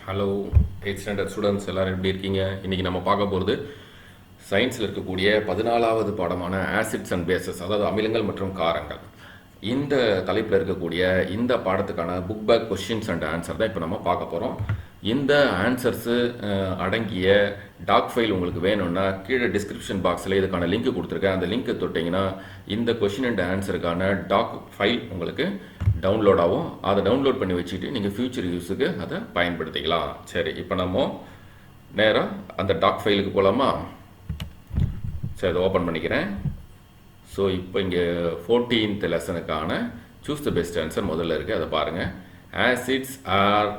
Hello 8th standard students எல்லோரும் எப்படி இருக்கீங்க? இன்றைக்கி நம்ம பார்க்க போகிறது சயின்ஸில் இருக்கக்கூடிய 14வது பாடமான ஆசிட்ஸ் அண்ட் பேசஸ், அதாவது அமிலங்கள் மற்றும் காரங்கள். இந்த தலைப்பில் இருக்கக்கூடிய இந்த பாடத்துக்கான book back questions and answer தான் இப்போ நம்ம பார்க்க போகிறோம். இந்த ஆன்சர்ஸு அடங்கிய டாக் ஃபைல் உங்களுக்கு வேணும்னா கீழே டிஸ்கிரிப்ஷன் பாக்ஸில் இதுக்கான லிங்க் கொடுத்துருக்கேன். அந்த லிங்க்கை தொட்டிங்கன்னா இந்த கொஷின் அண்ட் ஆன்சருக்கான டாக் ஃபைல் உங்களுக்கு டவுன்லோட் ஆகும். அதை டவுன்லோட் பண்ணி வச்சுட்டு நீங்கள் ஃப்யூச்சர் யூஸுக்கு அதை பயன்படுத்திக்கலாம். சரி, இப்போ நம்ம நேராக அந்த டாக் ஃபைலுக்கு போகலாமா? சரி, அதை ஓப்பன் பண்ணிக்கிறேன். ஸோ இப்போ இங்கே 14th லெசனுக்கான சூஸ் த பெஸ்ட் ஆன்சர் முதல்ல இருக்குது, அதை பாருங்கள். Acids are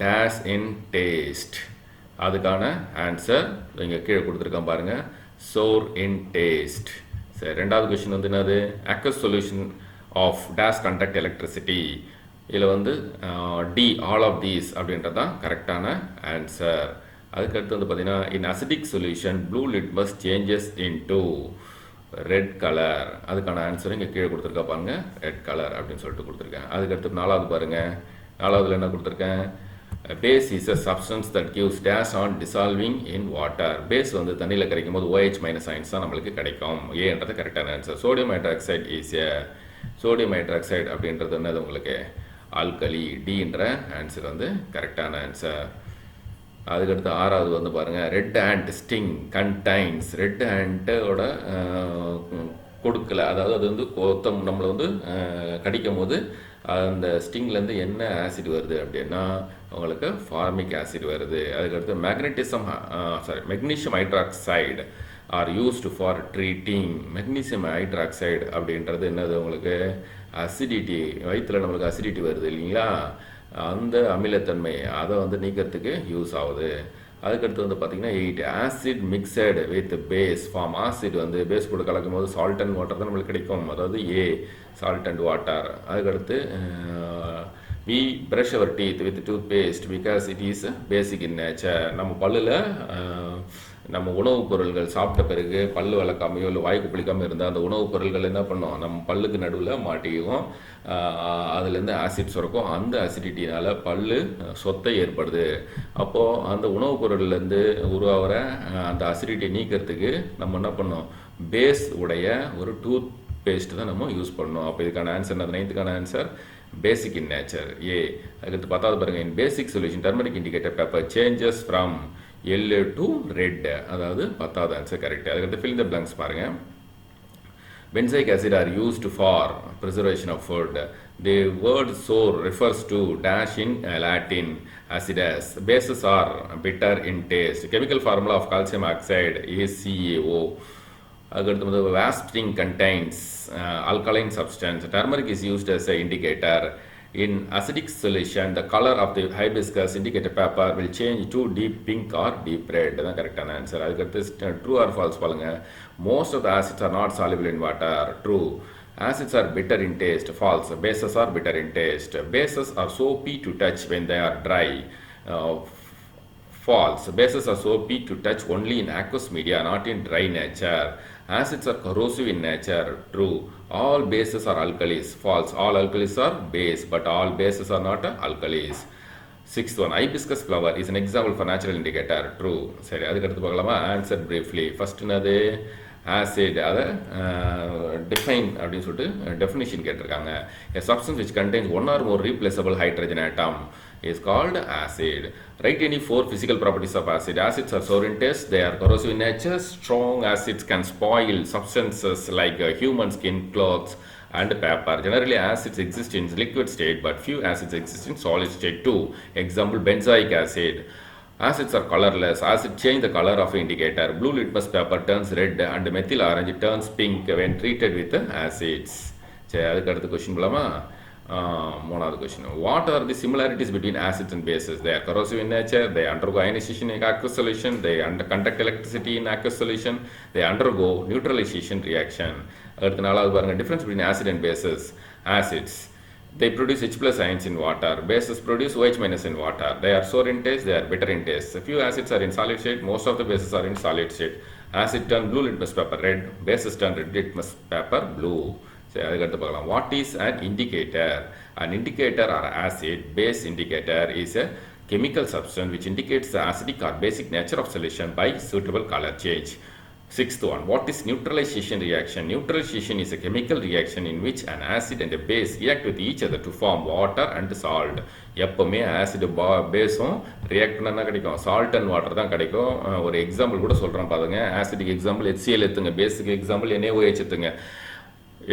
dash in taste, அதுக்கான ஆன்சர் இங்கே கீழே கொடுத்துருக்கேன் பாருங்கள், சோர் இன் டேஸ்ட். சரி, ரெண்டாவது கொஷின் வந்து என்னது? Aqueous solution of dash conduct electricity. இதில் வந்து டி ஆல் ஆஃப் தீஸ் அப்படின்றது தான் கரெக்டான ஆன்சர். அதுக்கடுத்து வந்து பார்த்தீங்கன்னா in acidic solution blue litmus changes into red colour, அதுக்கான ஆன்சர் இங்கே கீழே கொடுத்துருக்கா பாருங்க, ரெட் கலர் அப்படின்னு சொல்லிட்டு கொடுத்துருக்கேன். அதுக்கடுத்து நாலாவது பாருங்கள், நாலாவதுல என்ன கொடுத்துருக்கேன்? Base is a substance that gives dash on dissolving in water. Base வந்து தண்ணியில் கிடைக்கும் போது OH மைனஸ் சயின்ஸ் தான் நம்மளுக்கு கிடைக்கும். ஏன்றது கரெக்டான answer. Sodium hydroxide is a, sodium hydroxide அப்படின்றது என்னது உங்களுக்கு? ஆல்கலி. டின்ற ஆன்சர் வந்து கரெக்டான ஆன்சர். அதுக்கடுத்து ஆறாவது வந்து பாருங்கள், red ant sting contains. Red ஆண்ட்டோட கொடுக்கல, அதாவது அது வந்து நம்மளை வந்து கடிக்கும் போது அந்த ஸ்டிங்லேருந்து என்ன ஆசிட் வருது அப்படின்னா உங்களுக்கு ஃபார்மிக் ஆசிட் வருது. அதுக்கடுத்து magnesium hydroxide R used for treating. Magnesium hydroxide அப்படின்றது என்னது உங்களுக்கு? அசிடிட்டி, வயிற்றில் நம்மளுக்கு அசிடிட்டி வருது இல்லைங்களா, அந்த அமிலத்தன்மை அதை வந்து நீக்கிறதுக்கு யூஸ் ஆகுது. அதுக்கடுத்து வந்து பார்த்திங்கன்னா 8 acid mixed with base form. Acid வந்து பேஸ் கூட கலக்கும் போது சால்ட் அண்ட் வாட்டர் தான் நம்மளுக்கு கிடைக்கும், அதாவது ஏ சால்ட் அண்ட் வாட்டர். அதுக்கடுத்து we brush our teeth with toothpaste because it is basic in nature. நம்ம பல்லில் நம்ம உணவுப் பொருள்கள் சாப்பிட்ட பிறகு பல்லு விளக்காமையோ இல்லை வாய்க்கு பிடிக்காமல் இருந்தால் அந்த உணவுப் பொருள்கள் என்ன பண்ணோம்? நம்ம பல்லுக்கு நடுவில் மாட்டிக்கும், அதுலேருந்து ஆசிட் சுரக்கும். அந்த அசிடிட்டினால் பல்லு சொத்தை ஏற்படுது. அப்போது அந்த உணவுப் பொருள்லேருந்து உருவாகிற அந்த அசிடிட்டியை நீக்கிறதுக்கு நம்ம என்ன பண்ணோம்? பேஸ் உடைய ஒரு டூத் பேஸ்ட் தான் நம்ம யூஸ் பண்ணோம். அப்போ இதுக்கான ஆன்சர், அந்த 9th answer basic in nature ஏ. அதுக்கடுத்து 10வது பாருங்கள், in basic solution turmeric indicator paper changes from yellow to red, அதாவது 10வது ஆன்சர் கரெக்ட். அதுக்கடுத்து ஃபில் த பிளாங்க்ஸ் பாருங்கள். Benzoic acid are used for preservation of food. The word sour refers to dash in Latin acidus. Bases are bitter in taste. Chemical formula of calcium oxide is CaO. The wasp contains alkaline substance. Turmeric is used as an indicator. In acidic solution, the color of the hibiscus indicator paper will change to deep pink or deep red. That's the correct answer. True or false? Most of the acids are not soluble in water. True. Acids are bitter in taste. False. Bases are bitter in taste. Bases are soapy to touch when they are dry. False. Bases are soapy to touch only in aqueous media, not in dry nature. Acids are corrosive in nature. True. All bases are alkalis. False. All alkalis are base, but all bases are not alkalis. 6th one, hibiscus flower is an example for natural indicator. True. சரி, அதுக்கு அடுத்து பார்க்கலாமா? Answer briefly. First என்னது? Acid, அதை define அப்படின்னு சொல்லிட்டு definition கேட்டிருக்காங்க. A substance which contains one or more replaceable hydrogen atom is called acid. Write any 4 physical properties of acid. Acids are sour in taste, they are corrosive in nature, strong acids can spoil substances like human skin, clothes and paper. Generally acids exist in liquid state, but few acids exist in solid state too. Example, benzoic acid. Acids are colorless. Acid change the color of indicator. Blue litmus paper turns red and methyl orange turns pink when treated with acids. சரி, அதுக்கு அடுத்த question போலாமா? மூணாவது question, what are the similarities between acids and bases? They are corrosive in nature, they undergo ionization in aqueous solution, they conduct electricity in aqueous solution, they undergo neutralization reaction. அடுத்து நாலாவது பாருங்க, difference between acid and bases. Acids, they produce H plus ions in water. Bases produce OH minus in water. They are sour in taste, they are bitter in taste. A few acids are in solid state, most of the bases are in solid state. Acid turn blue litmus paper red, bases turn red litmus paper blue. சரி, அதுக்கடுத்து பார்க்கலாம். What is an indicator? An indicator or acid base indicator is a chemical substance which indicates the acidic or basic nature of solution by suitable color change. Sixth one, what is neutralization reaction? Neutralization is a chemical reaction in which an acid and a base react with each other to form water and salt. எப்பவுமே acid பேஸும் react பண்ணா கிடைக்கும், salt and water தான் கிடைக்கும். ஒரு example கூட சொல்கிறேன் பாருங்க. Acidic example HCl எடுத்துங்க, பேஸுக்கு எக்ஸாம்பிள் NaOH எடுத்துங்க.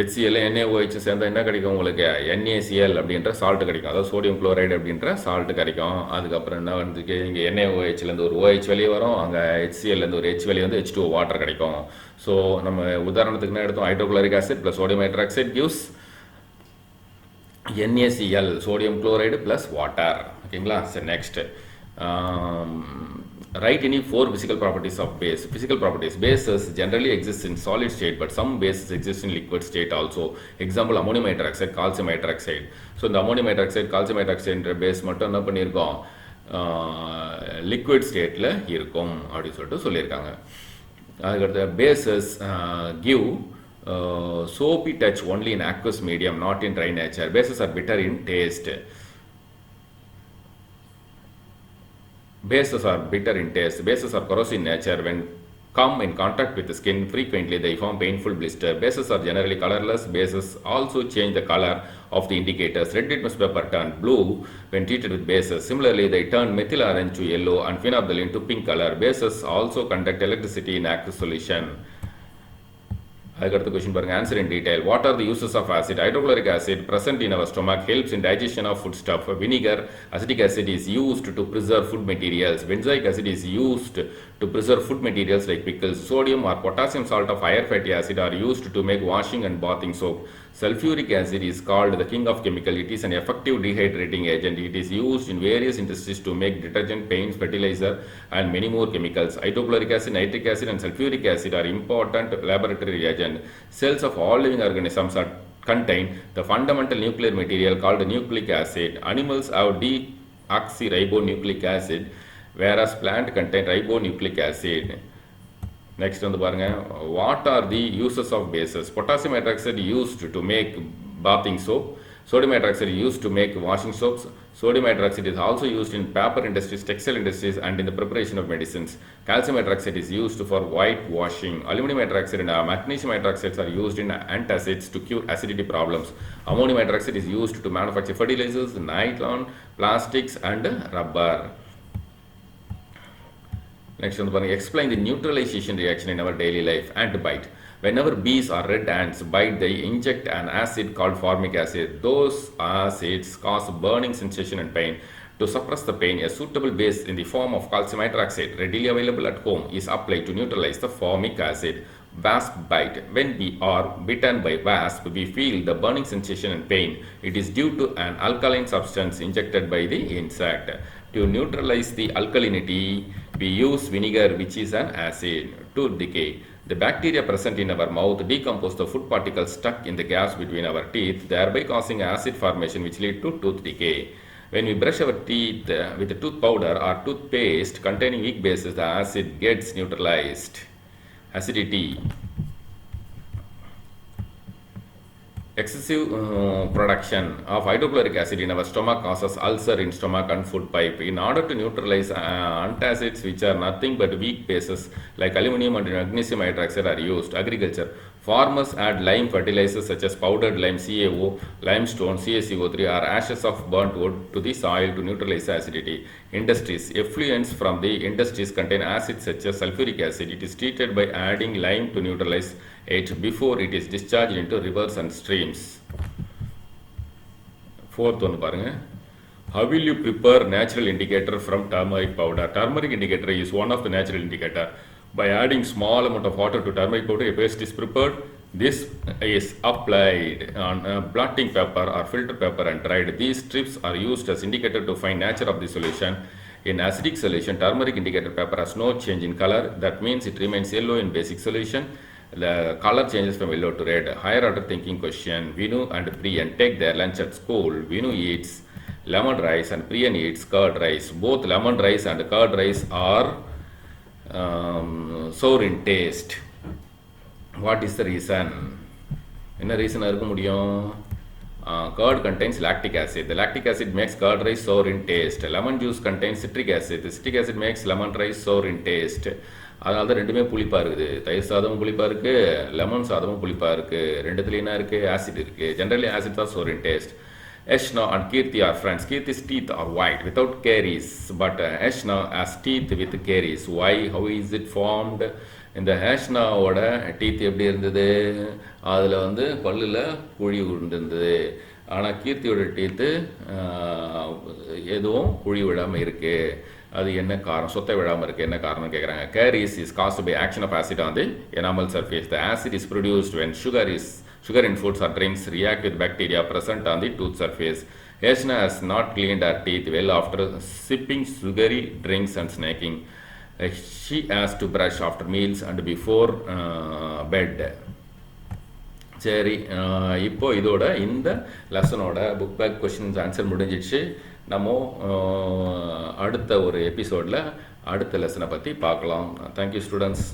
HCl NaOH சேர்ந்தால் என்ன கிடைக்கும் உங்களுக்கு? NaCl அப்படின்ற சால்ட் கிடைக்கும், அதாவது சோடியம் குளோரைடு அப்படின்ற சால்ட் கிடைக்கும். அதுக்கப்புறம் என்ன வந்து இங்கே NaOHலேருந்து ஒரு OH வெளியே வரும், அங்கே HClலேருந்து ஒரு H வெளியே வந்து H2O வாட்டர் கிடைக்கும். ஸோ நம்ம உதாரணத்துக்கு என்ன எடுத்தோம்? Hydrochloric acid plus sodium hydroxide gives NaCl, sodium chloride plus water. ஓகேங்களா? சரி, next write any 4 physical properties of base. Physical properties. Bases generally exist in solid state, but some bases exist in liquid state also. Example, ammonium hydroxide, calcium hydroxide. So இந்த ammonium hydroxide, calcium hydroxide base மட்டும் என்ன பண்ணியிருக்கோம்? Liquid ஸ்டேட்டில் இருக்கும் அப்படின்னு சொல்லிட்டு சொல்லியிருக்காங்க. அதுக்கடுத்த bases give soapy touch only in aqueous medium, not in dry nature. Bases are bitter in taste. Bases are bitter in taste. Bases are corrosive in nature. When come in contact with the skin, frequently they form painful blister. Bases are generally colorless. Bases also change the color of the indicators. Red litmus paper turned blue when treated with bases. Similarly, they turn methyl orange to yellow and phenolphthalein to pink color. Bases also conduct electricity in aqueous solution. அதுக்கடுத்த question பாருங்க. Answer in detail. What are the uses of acid? Hydrochloric acid present in our stomach helps in digestion of food stuff. Vinegar, acetic acid is used to preserve food materials. Benzoic acid is used to preserve food materials like pickles. Sodium or potassium salt of higher fatty acid are used to make washing and bathing soap. Sulfuric acid is called the king of chemical. It is an effective dehydrating agent. It is used in various industries to make detergent, paints, fertilizer and many more chemicals. Hydrochloric acid, nitric acid and sulfuric acid are important laboratory reagents. Cells of all living organisms contain the fundamental nuclear material called nucleic acid. Animals have deoxyribonucleic acid, whereas plant contain ribonucleic acid. Next வந்து பாருங்க. What are the uses of bases? Potassium hydroxide used to make bathing soap. Sodium hydroxide used to make washing soaps. Sodium hydroxide is also used in paper industries, textile industries and in the preparation of medicines. Calcium hydroxide is used for whitewashing. Aluminum hydroxide and magnesium hydroxides are used in antacids to cure acidity problems. Ammonium hydroxide is used to manufacture fertilizers, nylon, plastics and rubber. Next one, explain the neutralization reaction in our daily life. Ant bite. Whenever bees or red ants bite, they inject an acid called formic acid. Those acids cause burning sensation and pain. To suppress the pain, a suitable base in the form of calcium hydroxide, readily available at home, is applied to neutralize the formic acid. Wasp bite. When we are bitten by wasp, we feel the burning sensation and pain. It is due to an alkaline substance injected by the insect. To neutralize the alkalinity, we use vinegar, which is an acid. To decay. The bacteria present in our mouth decompose the food particles stuck in the gaps between our teeth, thereby causing acid formation which lead to tooth decay. When we brush our teeth with a tooth powder or toothpaste containing weak bases, the acid gets neutralized. Acidity. Excessive production of hydrochloric acid in our stomach causes ulcer in stomach and food pipe. In order to neutralize antacids, which are nothing but weak bases like aluminum and magnesium hydroxide, are used. Agriculture. Farmers add lime fertilizers such as powdered lime CaO, limestone CaCO3 or ashes of burnt wood to the soil to neutralize acidity. Industries. Effluents from the industries contain acids such as sulfuric acid. It is treated by adding lime to neutralize it before it is discharged into rivers and streams. Fourth one பாருங்க. How will you prepare natural indicator from turmeric powder? Turmeric indicator is one of the natural indicator. By adding small amount of water to turmeric powder, a paste is prepared. This is applied on blotting paper or filter paper and dried. These strips are used as indicator to find nature of the solution. In acidic solution, turmeric indicator paper has no change in color. That means it remains yellow in basic solution. The color changes from yellow to red. Higher order thinking question. Vinu and Priyan take their lunch at school. Vinu eats lemon rice and Priyan eats curd rice. Both lemon rice and curd rice are sour in taste. What is the reason? என்ன ரீசனாக இருக்க முடியும்? Curd contains lactic acid. The lactic acid makes curd rice sour in taste. Lemon juice contains citric acid. The citric acid makes lemon rice sour in taste. அதனால தான் ரெண்டுமே புளிப்பாக இருக்குது. தயிர் சாதமும் புளிப்பாக இருக்குது, லெமன் சாதமும் புளிப்பாக இருக்குது. ரெண்டுத்துல என்ன இருக்குது? ஆசிட் இருக்குது. ஜென்ரலி ஆசிட் தான் sour in taste. Ashna and Kirti are friends. Kirti's teeth are white without caries, but Ashna has teeth with caries. Why? How is it formed? இந்த ஹேஷ்னாவோட டீத் எப்படி இருந்தது? அதில் வந்து பல்லில் குழி விழுந்திருந்தது. ஆனால் கீர்த்தியோட டீத்து எதுவும் குழி விழாமல் இருக்குது. அது என்ன காரணம்? சொத்தை விழாமல் இருக்குது. என்ன காரணம் கேட்குறாங்க. Caries is caused by action of acid on the enamel surface. The acid is produced when sugar in foods or drinks react with bacteria present on the tooth surface. Ashna has not cleaned her teeth well after sipping sugary drinks and snacking. She has to brush after meals and before bed. சரி, இப்போ இதோட இந்த லெசனோட book back questions answer முடிஞ்சிடுச்சு. நம்ம அடுத்த ஒரு எபிசோடில் அடுத்த லெசனை பற்றி பார்க்கலாம். Thank you students.